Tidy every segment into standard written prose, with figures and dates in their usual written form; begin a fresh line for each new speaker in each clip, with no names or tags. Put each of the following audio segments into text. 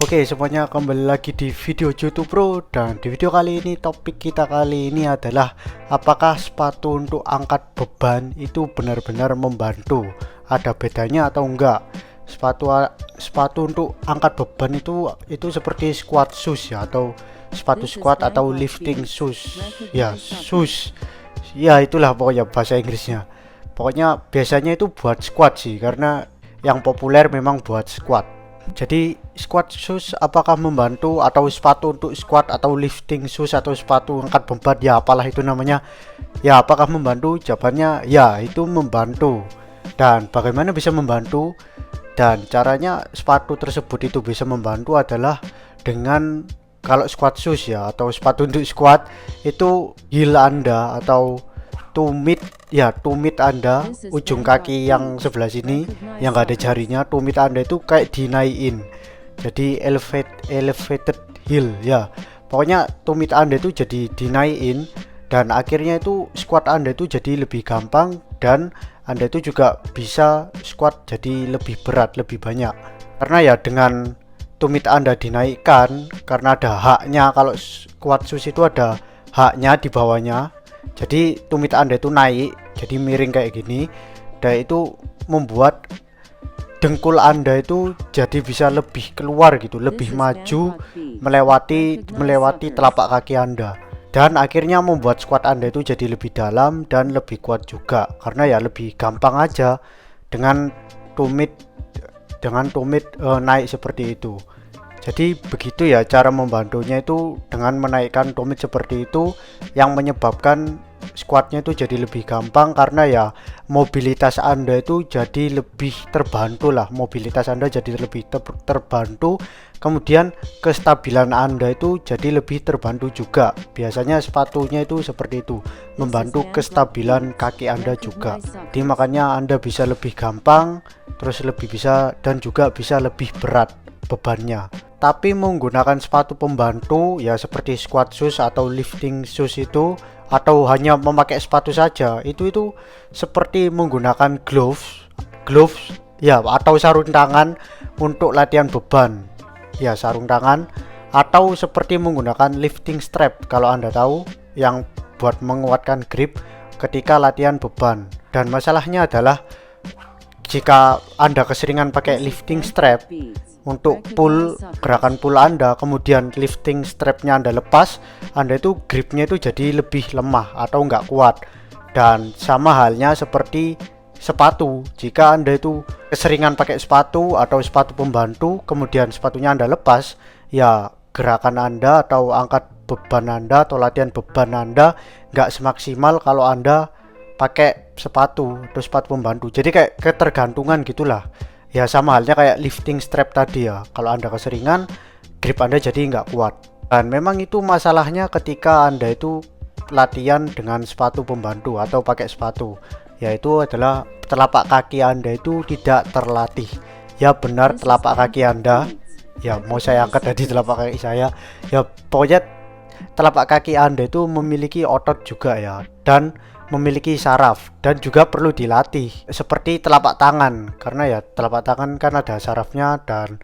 Oke semuanya, kembali lagi di video YouTube Pro. Dan di video kali ini, topik kita kali ini adalah apakah sepatu untuk angkat beban itu benar-benar membantu, ada bedanya atau enggak. Sepatu untuk angkat beban itu seperti squat shoes ya, atau sepatu squat atau lifting shoes ya, shoes ya, itulah pokoknya bahasa Inggrisnya. Pokoknya biasanya itu buat squat sih, karena yang populer memang buat squat. Jadi squat shoes apakah membantu, atau sepatu untuk squat atau lifting shoes atau sepatu angkat beban ya, apalah itu namanya ya, apakah membantu? Jawabannya ya, itu membantu. Dan bagaimana bisa membantu dan caranya sepatu tersebut itu bisa membantu adalah dengan, kalau squat shoes ya, atau sepatu untuk squat, itu heel Anda atau tumit ya, tumit Anda, ujung kaki yang sebelah sini yang gak ada jarinya, tumit Anda itu kayak dinaikin, jadi elevated heel ya. Pokoknya tumit Anda itu jadi dinaikin, dan akhirnya itu squat Anda itu jadi lebih gampang, dan Anda itu juga bisa squat jadi lebih berat, lebih banyak. Karena ya dengan tumit Anda dinaikkan, karena ada haknya, kalau squat shoes itu ada haknya di bawahnya, jadi tumit Anda itu naik, jadi miring kayak gini, dan itu membuat dengkul Anda itu jadi bisa lebih keluar gitu, lebih maju melewati telapak kaki Anda, dan akhirnya membuat squat Anda itu jadi lebih dalam dan lebih kuat juga, karena ya lebih gampang aja dengan tumit naik seperti itu. Jadi begitu ya cara membantunya, itu dengan menaikkan tumit seperti itu yang menyebabkan squatnya itu jadi lebih gampang, karena ya mobilitas Anda itu jadi lebih terbantu lah, mobilitas Anda jadi lebih terbantu, kemudian kestabilan Anda itu jadi lebih terbantu juga. Biasanya sepatunya itu seperti itu, membantu kestabilan kaki Anda juga. Jadi makanya Anda bisa lebih gampang, terus lebih bisa, dan juga bisa lebih berat bebannya. Tapi menggunakan sepatu pembantu ya, seperti squat shoes atau lifting shoes itu, atau hanya memakai sepatu saja, itu seperti menggunakan gloves ya, atau sarung tangan untuk latihan beban ya, sarung tangan, atau seperti menggunakan lifting strap kalau Anda tahu, yang buat menguatkan grip ketika latihan beban. Dan masalahnya adalah jika Anda keseringan pakai lifting strap untuk gerakan pull Anda, kemudian lifting strapnya Anda lepas, Anda itu gripnya itu jadi lebih lemah atau enggak kuat. Dan sama halnya seperti sepatu, jika Anda itu keseringan pakai sepatu atau sepatu pembantu, kemudian sepatunya Anda lepas, ya gerakan Anda atau angkat beban Anda atau latihan beban Anda enggak semaksimal kalau Anda pakai sepatu atau sepatu pembantu. Jadi kayak ketergantungan gitulah ya, sama halnya kayak lifting strap tadi ya, kalau Anda keseringan, grip Anda jadi nggak kuat. Dan memang itu masalahnya ketika Anda itu latihan dengan sepatu pembantu atau pakai sepatu, yaitu adalah telapak kaki Anda itu tidak terlatih ya. Benar, telapak kaki Anda ya, mau saya angkat dari telapak kaki saya ya, pokoknya telapak kaki Anda itu memiliki otot juga ya, dan memiliki saraf, dan juga perlu dilatih seperti telapak tangan, karena ya telapak tangan kan ada sarafnya, dan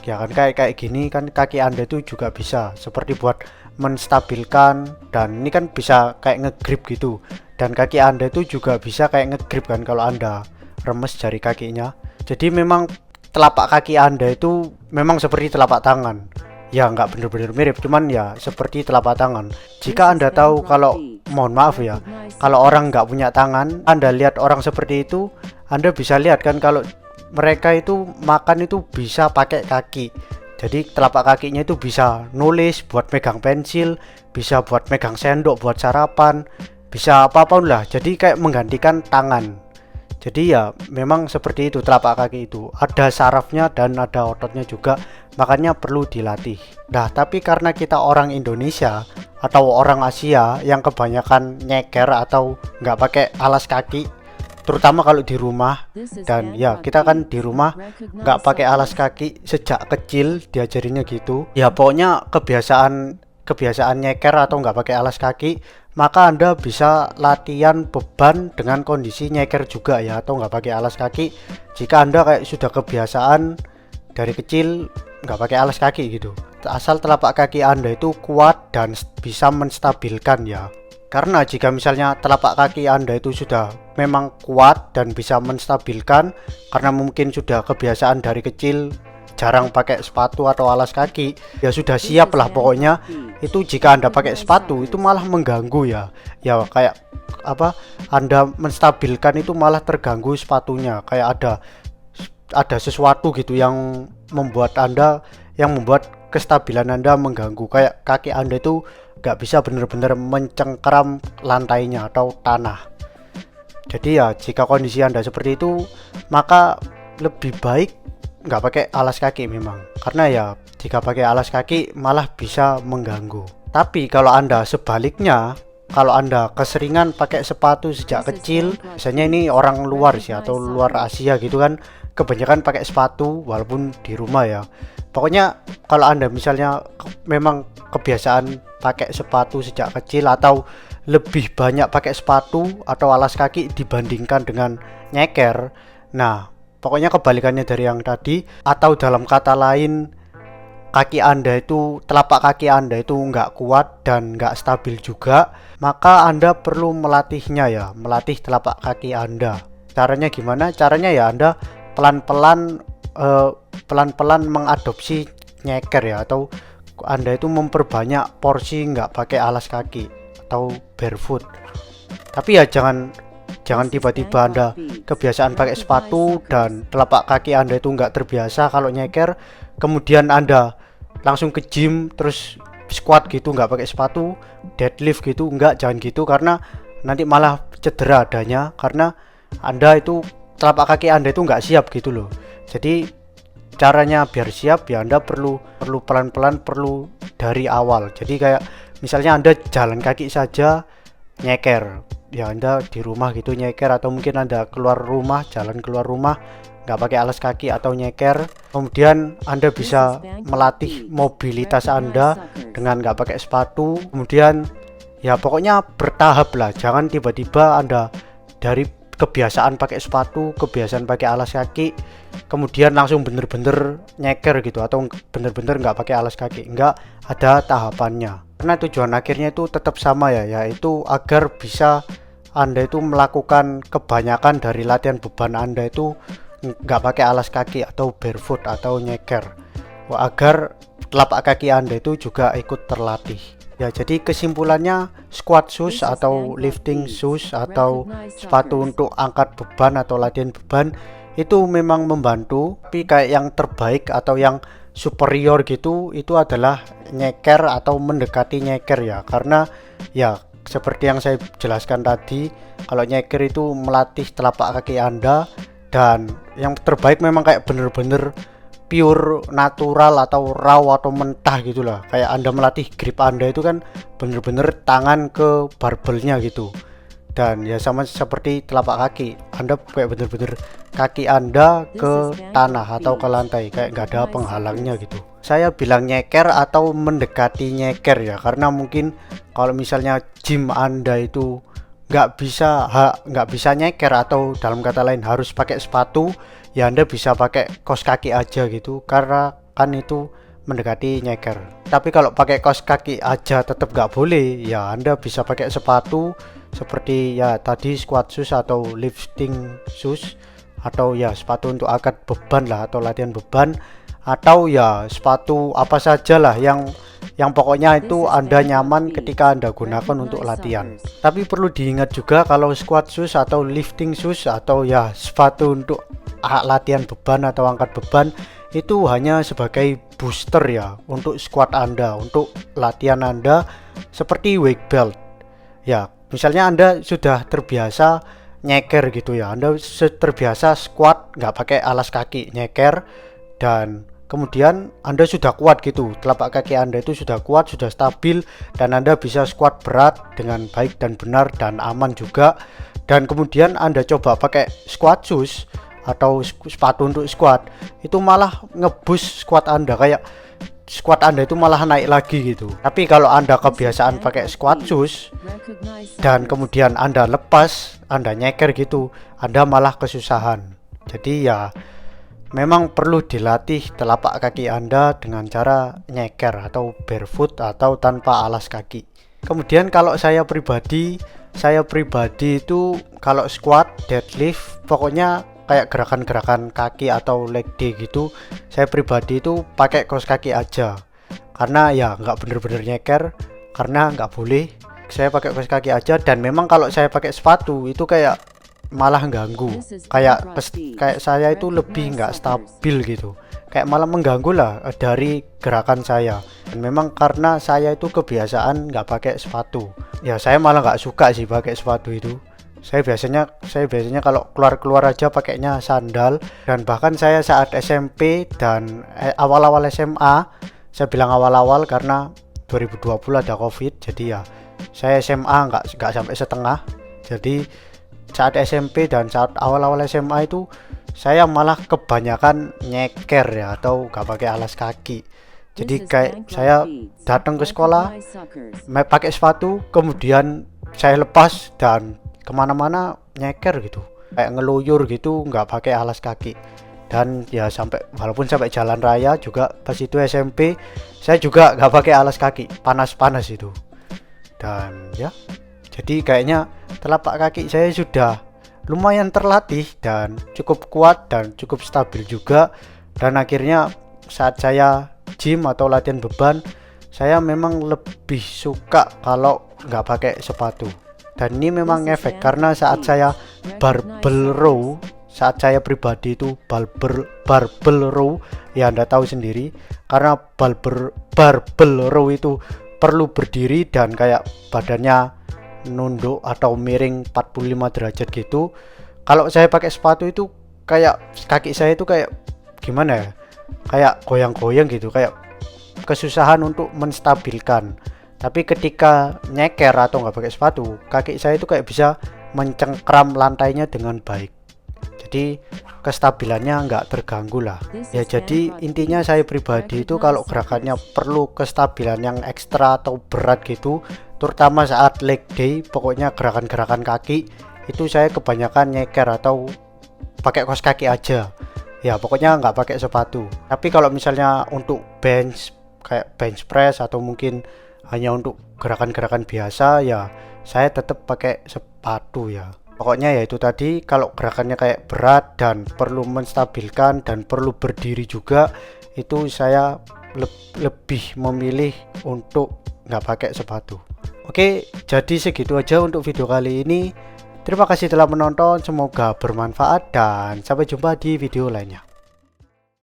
ya kan kayak gini kan kaki Anda itu juga bisa seperti buat menstabilkan, dan ini kan bisa kayak ngegrip gitu, dan kaki Anda itu juga bisa kayak ngegrip kan kalau Anda remes jari kakinya. Jadi memang telapak kaki Anda itu memang seperti telapak tangan ya, nggak bener-bener mirip, cuman ya seperti telapak tangan. Jika Anda tahu, kalau mohon maaf ya, kalau orang nggak punya tangan, Anda lihat orang seperti itu, Anda bisa lihat kan kalau mereka itu makan itu bisa pakai kaki. Jadi telapak kakinya itu bisa nulis, buat megang pensil, bisa buat megang sendok, buat sarapan, bisa apapun lah, jadi kayak menggantikan tangan. Jadi ya memang seperti itu, telapak kaki itu ada sarafnya dan ada ototnya juga, makanya perlu dilatih. Nah tapi karena kita orang Indonesia atau orang Asia yang kebanyakan nyeker atau nggak pakai alas kaki, terutama kalau di rumah, dan ya kita kan di rumah nggak pakai alas kaki sejak kecil, diajarinnya gitu ya. Pokoknya kebiasaan nyeker atau nggak pakai alas kaki, maka Anda bisa latihan beban dengan kondisi nyeker juga ya, atau nggak pakai alas kaki. Jika Anda kayak sudah kebiasaan dari kecil nggak pakai alas kaki gitu. Asal telapak kaki Anda itu kuat dan bisa menstabilkan ya. Karena jika misalnya telapak kaki Anda itu sudah memang kuat dan bisa menstabilkan, karena mungkin sudah kebiasaan dari kecil jarang pakai sepatu atau alas kaki, ya sudah siap lah pokoknya. Itu jika Anda pakai sepatu itu malah mengganggu ya. Ya kayak apa, Anda menstabilkan itu malah terganggu sepatunya, kayak ada sesuatu gitu yang membuat kestabilan Anda mengganggu, kayak kaki Anda itu nggak bisa benar-benar mencengkeram lantainya atau tanah. Jadi ya jika kondisi Anda seperti itu, maka lebih baik nggak pakai alas kaki memang, karena ya jika pakai alas kaki malah bisa mengganggu. Tapi kalau Anda sebaliknya, kalau Anda keseringan pakai sepatu sejak kecil, biasanya ini orang luar sih atau luar Asia gitu kan, kebanyakan pakai sepatu walaupun di rumah ya. Pokoknya kalau Anda misalnya memang kebiasaan pakai sepatu sejak kecil atau lebih banyak pakai sepatu atau alas kaki dibandingkan dengan nyeker, nah pokoknya kebalikannya dari yang tadi, atau dalam kata lain kaki Anda itu, telapak kaki Anda itu nggak kuat dan nggak stabil juga, maka Anda perlu melatihnya ya, melatih telapak kaki Anda. Caranya gimana? Caranya ya Anda pelan-pelan mengadopsi nyeker ya, atau Anda itu memperbanyak porsi nggak pakai alas kaki atau barefoot. Tapi ya jangan tiba-tiba Anda kebiasaan pakai sepatu dan telapak kaki Anda itu nggak terbiasa kalau nyeker, kemudian Anda langsung ke gym terus squat gitu nggak pakai sepatu, deadlift gitu, jangan gitu, karena nanti malah cedera adanya, karena Anda itu telapak kaki Anda itu nggak siap gitu loh. Jadi caranya biar siap ya Anda perlu pelan-pelan, perlu dari awal. Jadi kayak misalnya Anda jalan kaki saja nyeker, ya Anda di rumah gitu nyeker, atau mungkin Anda jalan keluar rumah nggak pakai alas kaki atau nyeker, kemudian Anda bisa melatih mobilitas Anda dengan nggak pakai sepatu. Kemudian ya pokoknya bertahap lah, jangan tiba-tiba Anda dari kebiasaan pakai sepatu, kebiasaan pakai alas kaki, kemudian langsung bener-bener nyeker gitu, atau bener-bener nggak pakai alas kaki. Nggak, ada tahapannya, karena tujuan akhirnya itu tetap sama ya, yaitu agar bisa Anda itu melakukan kebanyakan dari latihan beban Anda itu nggak pakai alas kaki atau barefoot atau nyeker, agar telapak kaki Anda itu juga ikut terlatih. Ya, jadi kesimpulannya, squat shoes atau lifting shoes atau sepatu untuk angkat beban atau latihan beban itu memang membantu, tapi kayak yang terbaik atau yang superior gitu itu adalah nyeker atau mendekati nyeker ya, karena ya seperti yang saya jelaskan tadi, kalau nyeker itu melatih telapak kaki Anda, dan yang terbaik memang kayak bener-bener pure natural atau raw atau mentah gitulah, kayak Anda melatih grip Anda itu kan bener-bener tangan ke barbelnya gitu. Dan ya sama seperti telapak kaki, Anda kayak bener-bener kaki Anda ke tanah atau ke lantai, kayak nggak ada penghalangnya gitu. Saya bilang nyeker atau mendekati nyeker ya, karena mungkin kalau misalnya gym Anda itu nggak bisa nyeker, atau dalam kata lain harus pakai sepatu, ya Anda bisa pakai kaos kaki aja gitu, karena kan itu mendekati nyeker. Tapi kalau pakai kaos kaki aja tetap nggak boleh ya, Anda bisa pakai sepatu seperti ya tadi, squat shoes atau lifting shoes, atau ya sepatu untuk angkat beban lah atau latihan beban, atau ya sepatu apa saja lah yang pokoknya itu Anda nyaman ketika Anda gunakan untuk latihan. Tapi perlu diingat juga kalau squat shoes atau lifting shoes atau ya sepatu untuk latihan beban atau angkat beban itu hanya sebagai booster ya untuk squat Anda, untuk latihan Anda, seperti weight belt. Ya, misalnya Anda sudah terbiasa nyeker gitu ya, Anda terbiasa squat nggak pakai alas kaki, nyeker, dan kemudian Anda sudah kuat gitu, telapak kaki Anda itu sudah kuat, sudah stabil, dan Anda bisa squat berat dengan baik dan benar dan aman juga. Dan kemudian Anda coba pakai squat shoes atau sepatu untuk squat, itu malah ngeboost squat Anda, kayak squat Anda itu malah naik lagi gitu. Tapi kalau Anda kebiasaan pakai squat shoes dan kemudian Anda lepas, Anda nyeker gitu, Anda malah kesusahan. Jadi ya memang perlu dilatih telapak kaki Anda dengan cara nyeker atau barefoot atau tanpa alas kaki. Kemudian kalau saya pribadi itu kalau squat, deadlift, pokoknya kayak gerakan-gerakan kaki atau leg day gitu, saya pribadi itu pakai kaos kaki aja. Karena ya nggak bener-bener nyeker, karena nggak boleh. Saya pakai kaos kaki aja, dan memang kalau saya pakai sepatu itu kayak malah ganggu, kayak saya itu lebih nggak stabil gitu, kayak malah mengganggu lah dari gerakan saya. Dan memang karena saya itu kebiasaan nggak pakai sepatu, ya saya malah nggak suka sih pakai sepatu itu. Saya biasanya kalau keluar aja pakainya sandal. Dan bahkan saya saat SMP dan awal-awal SMA, saya bilang awal-awal karena 2020 ada COVID, jadi ya saya SMA nggak sampai setengah. Jadi saat SMP dan saat awal-awal SMA itu saya malah kebanyakan nyeker ya, atau gak pakai alas kaki. Jadi kayak saya datang ke sekolah pakai sepatu, kemudian saya lepas dan kemana-mana nyeker gitu, kayak ngeluyur gitu, nggak pakai alas kaki. Dan ya walaupun sampai jalan raya juga pas itu SMP, saya juga nggak pakai alas kaki, panas itu. Dan ya, jadi kayaknya telapak kaki saya sudah lumayan terlatih dan cukup kuat dan cukup stabil juga. Dan akhirnya saat saya gym atau latihan beban, saya memang lebih suka kalau nggak pakai sepatu. Dan ini memang efek karena saat saya barbell row, saat saya pribadi itu barbell row, ya Anda tahu sendiri, karena barbell row itu perlu berdiri dan kayak badannya nunduk atau miring 45 derajat gitu. Kalau saya pakai sepatu itu kayak kaki saya itu kayak gimana ya, kayak goyang-goyang gitu, kayak kesusahan untuk menstabilkan. Tapi ketika nyeker atau nggak pakai sepatu, kaki saya itu kayak bisa mencengkram lantainya dengan baik, jadi kestabilannya nggak terganggu lah ya. Jadi intinya saya pribadi itu kalau gerakannya perlu kestabilan yang ekstra atau berat gitu, terutama saat leg day, pokoknya gerakan-gerakan kaki itu saya kebanyakan nyeker atau pakai kaos kaki aja ya, pokoknya nggak pakai sepatu. Tapi kalau misalnya untuk bench, kayak bench press atau mungkin hanya untuk gerakan-gerakan biasa, ya saya tetap pakai sepatu ya. Pokoknya ya itu tadi, kalau gerakannya kayak berat dan perlu menstabilkan dan perlu berdiri juga, itu saya lebih memilih untuk nggak pakai sepatu. Oke, jadi segitu aja untuk video kali ini. Terima kasih telah menonton, semoga bermanfaat dan sampai jumpa di video lainnya.